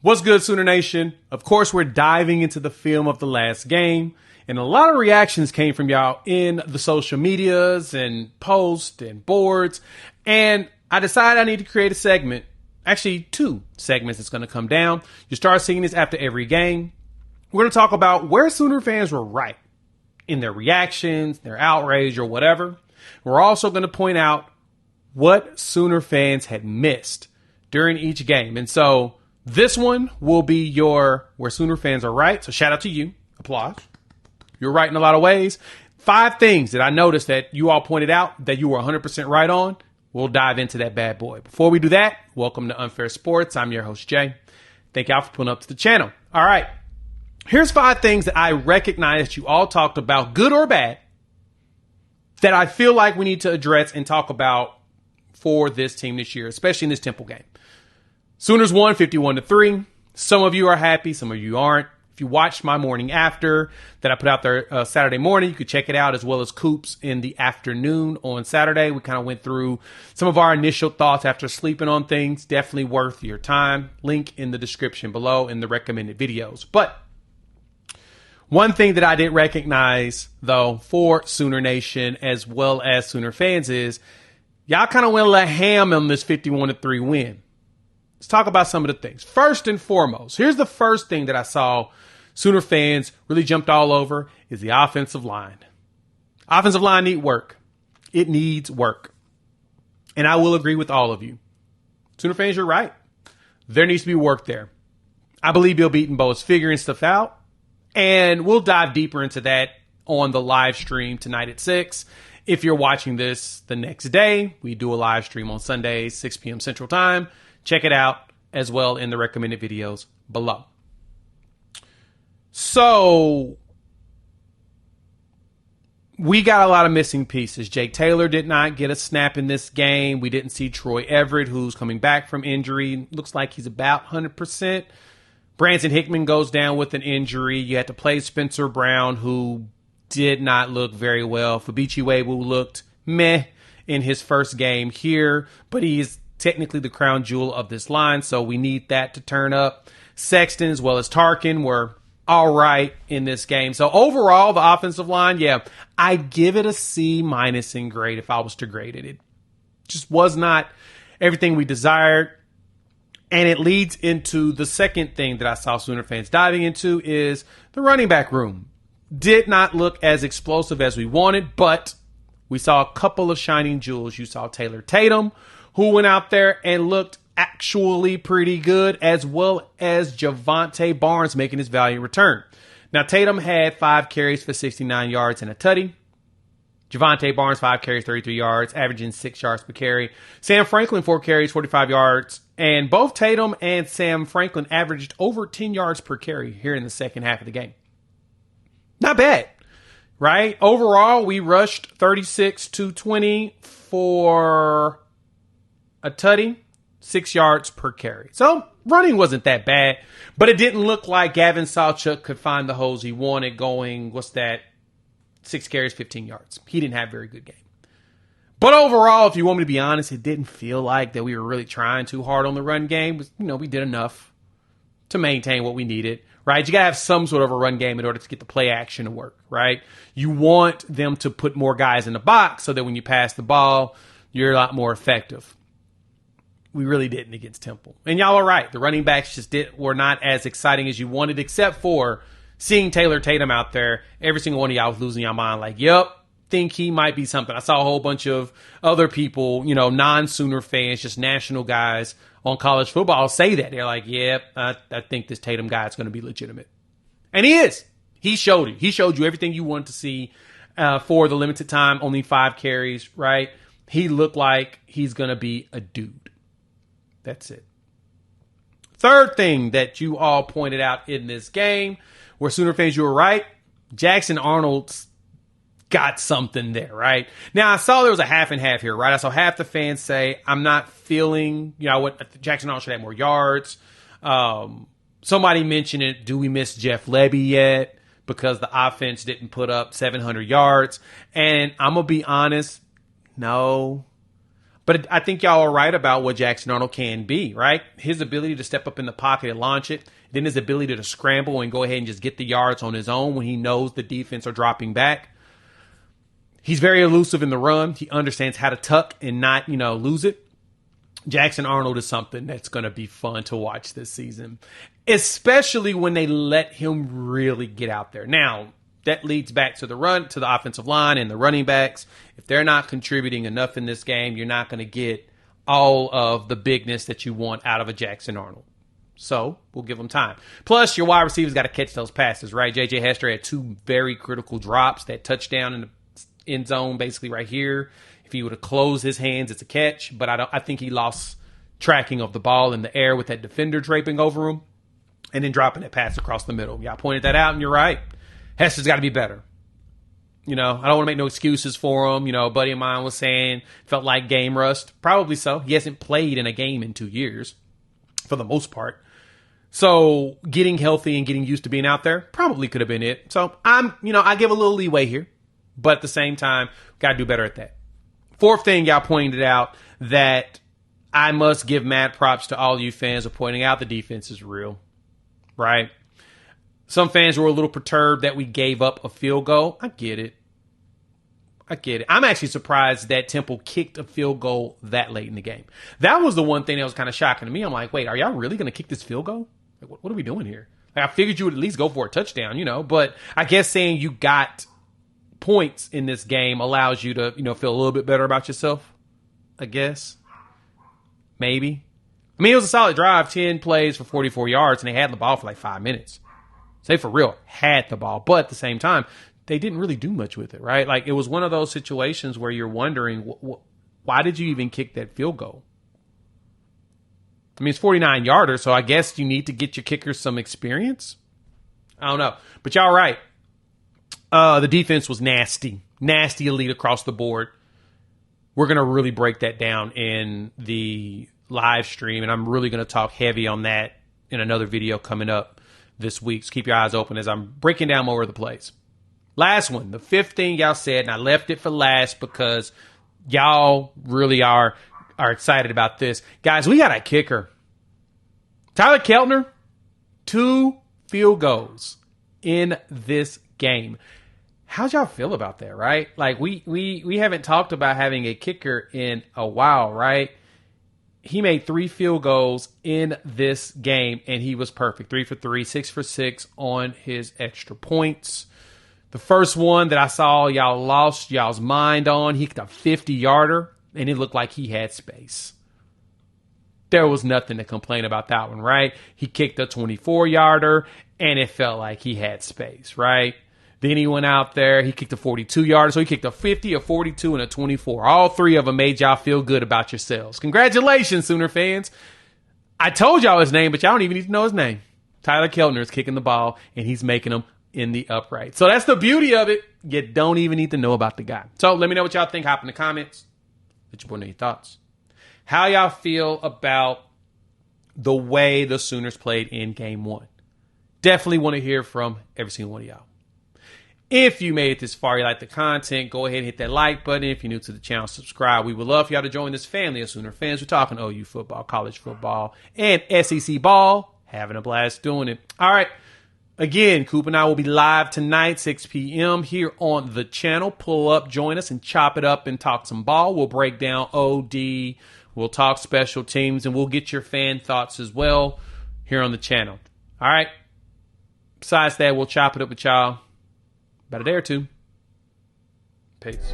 What's good, Sooner Nation? Of course, we're diving into the film of the last game, and a lot of reactions came from y'all in the social medias and posts and boards, and I decided I need to create a segment, actually 2 segments that's going to come down. You start seeing this after every game. We're going to talk about where Sooner fans were right in their reactions, their outrage, or whatever. We're also going to point out what Sooner fans had missed during each game, and so this one will be your where Sooner fans are right. So shout out to you. Applause. You're right in a lot of ways. 5 things that I noticed that you all pointed out that you were 100% right on. We'll dive into that bad boy. Before we do that, welcome to Unfair Sports. I'm your host, Jay. Thank y'all for pulling up to the channel. All right. Here's 5 things that I recognize that you all talked about, good or bad, that I feel like we need to address and talk about for this team this year, especially in this Temple game. Sooners won 51-3. Some of you are happy, some of you aren't. If you watched my morning after that I put out there Saturday morning, you could check it out, as well as Coops in the afternoon on Saturday. We kind of went through some of our initial thoughts after sleeping on things. Definitely worth your time. Link in the description below in the recommended videos. But one thing that I didn't recognize, though, for Sooner Nation as well as Sooner fans is y'all kind of went a little ham on this 51-3 win. Let's talk about some of the things. First and foremost, here's the first thing that I saw Sooner fans really jumped all over is the offensive line. Offensive line need work. It needs work. And I will agree with all of you. Sooner fans, you're right. There needs to be work there. I believe Bill Beatonbow is figuring stuff out. And we'll dive deeper into that on the live stream tonight at 6. If you're watching this the next day, we do a live stream on Sundays, 6 p.m. Central Time. Check it out as well in the recommended videos below. So we got a lot of missing pieces. Jake Taylor did not get a snap in this game. We didn't see Troy Everett, who's coming back from injury. Looks like he's about 100%. Branson Hickman goes down with an injury. You had to play Spencer Brown, who did not look very well. Fabichi Webu looked meh in his first game here, but he's technically the crown jewel of this line, so we need that to turn up. Sexton as well as Tarkin were all right in this game. So overall, the offensive line, yeah, I give it a C- in grade if I was to grade it. It just was not everything we desired. And it leads into the second thing that I saw Sooner fans diving into is the running back room. Did not look as explosive as we wanted, but we saw a couple of shining jewels. You saw Taylor Tatum, who went out there and looked actually pretty good, as well as Javonte Barnes making his valiant return. Now, Tatum had 5 carries for 69 yards and a tutty. Javonte Barnes, 5 carries, 33 yards, averaging 6 yards per carry. Sam Franklin, 4 carries, 45 yards. And both Tatum and Sam Franklin averaged over 10 yards per carry here in the second half of the game. Not bad, right? Overall, we rushed 36-20 for a tutty, 6 yards per carry. So running wasn't that bad, but it didn't look like Gavin Sawchuk could find the holes he wanted going, 6 carries, 15 yards. He didn't have a very good game. But overall, if you want me to be honest, it didn't feel like that we were really trying too hard on the run game. We did enough to maintain what we needed, right? You got to have some sort of a run game in order to get the play action to work, right? You want them to put more guys in the box so that when you pass the ball, you're a lot more effective. We really didn't against Temple. And y'all are right. The running backs just were not as exciting as you wanted, except for seeing Taylor Tatum out there. Every single one of y'all was losing your mind like, yep, think he might be something. I saw a whole bunch of other people, non-Sooner fans, just national guys on college football say that. They're like, yep, I think this Tatum guy is going to be legitimate. And he is. He showed it. He showed you everything you wanted to see for the limited time, only 5 carries, right? He looked like he's going to be a dude. That's it. Third thing that you all pointed out in this game, where Sooner fans, you were right. Jackson Arnold's got something there, right? Now, I saw there was a half and half here, right? I saw half the fans say, I'm not feeling, what Jackson Arnold should have more yards. Somebody mentioned it. Do we miss Jeff Lebby yet? Because the offense didn't put up 700 yards. And I'm going to be honest, no. But I think y'all are right about what Jackson Arnold can be, right? His ability to step up in the pocket and launch it, then his ability to scramble and go ahead and just get the yards on his own when he knows the defense are dropping back. He's very elusive in the run. He understands how to tuck and not, lose it. Jackson Arnold is something that's going to be fun to watch this season, especially when they let him really get out there. Now, that leads back to the offensive line and the running backs. If they're not contributing enough in this game, you're not going to get all of the bigness that you want out of a Jackson Arnold. So we'll give them time. Plus, your wide receivers got to catch those passes, right? J.J. Hester had 2 very critical drops. That touchdown in the end zone, basically right here. If he would have closed his hands, it's a catch. But I think he lost tracking of the ball in the air with that defender draping over him and then dropping that pass across the middle. Y'all pointed that out, and you're right. Hester's got to be better. I don't want to make no excuses for him. A buddy of mine was saying felt like game rust. Probably so. He hasn't played in a game in 2 years for the most part. So getting healthy and getting used to being out there probably could have been it. So I give a little leeway here, but at the same time, got to do better at that. Fourth thing y'all pointed out that I must give mad props to all you fans of pointing out, the defense is real, right? Some fans were a little perturbed that we gave up a field goal. I get it. I'm actually surprised that Temple kicked a field goal that late in the game. That was the one thing that was kind of shocking to me. I'm like, wait, are y'all really going to kick this field goal? Like, what are we doing here? Like, I figured you would at least go for a touchdown, but I guess saying you got points in this game allows you to, feel a little bit better about yourself, I guess. Maybe. I mean, it was a solid drive, 10 plays for 44 yards, and they had the ball for like 5 minutes. Say for real, had the ball. But at the same time, they didn't really do much with it, right? Like, it was one of those situations where you're wondering, why did you even kick that field goal? I mean, it's 49-yarder, so I guess you need to get your kickers some experience. I don't know. But y'all right. The defense was nasty. Nasty elite across the board. We're going to really break that down in the live stream, and I'm really going to talk heavy on that in another video coming up this week. So keep your eyes open as I'm breaking down more of the plays. Last one, the fifth thing y'all said, and I left it for last because y'all really are excited about this. Guys, we got a kicker. Tyler Keltner, 2 field goals in this game. How'd y'all feel about that, right? Like, we haven't talked about having a kicker in a while, right? He made 3 field goals in this game, and he was perfect. 3 for 3, 6 for 6 on his extra points. The first one that I saw y'all lost y'all's mind on, he kicked a 50-yarder, and it looked like he had space. There was nothing to complain about that one, right? He kicked a 24-yarder, and it felt like he had space, right? Then he went out there, he kicked a 42-yarder, so he kicked a 50, a 42, and a 24. All 3 of them made y'all feel good about yourselves. Congratulations, Sooner fans. I told y'all his name, but y'all don't even need to know his name. Tyler Keltner is kicking the ball, and he's making them in the upright. So that's the beauty of it. You don't even need to know about the guy. So let me know what y'all think. Hop in the comments. Let your boy know your thoughts. How y'all feel about the way the Sooners played in Game 1? Definitely want to hear from every single one of y'all. If you made it this far, you like the content, go ahead and hit that like button. If you're new to the channel, subscribe. We would love for y'all to join this family of Sooner fans. We're talking OU football, college football, and SEC ball. Having a blast doing it. All right. Again, Coop and I will be live tonight, 6 p.m. here on the channel. Pull up, join us, and chop it up and talk some ball. We'll break down OD. We'll talk special teams, and we'll get your fan thoughts as well here on the channel. All right. Besides that, we'll chop it up with y'all about a day or two. Peace.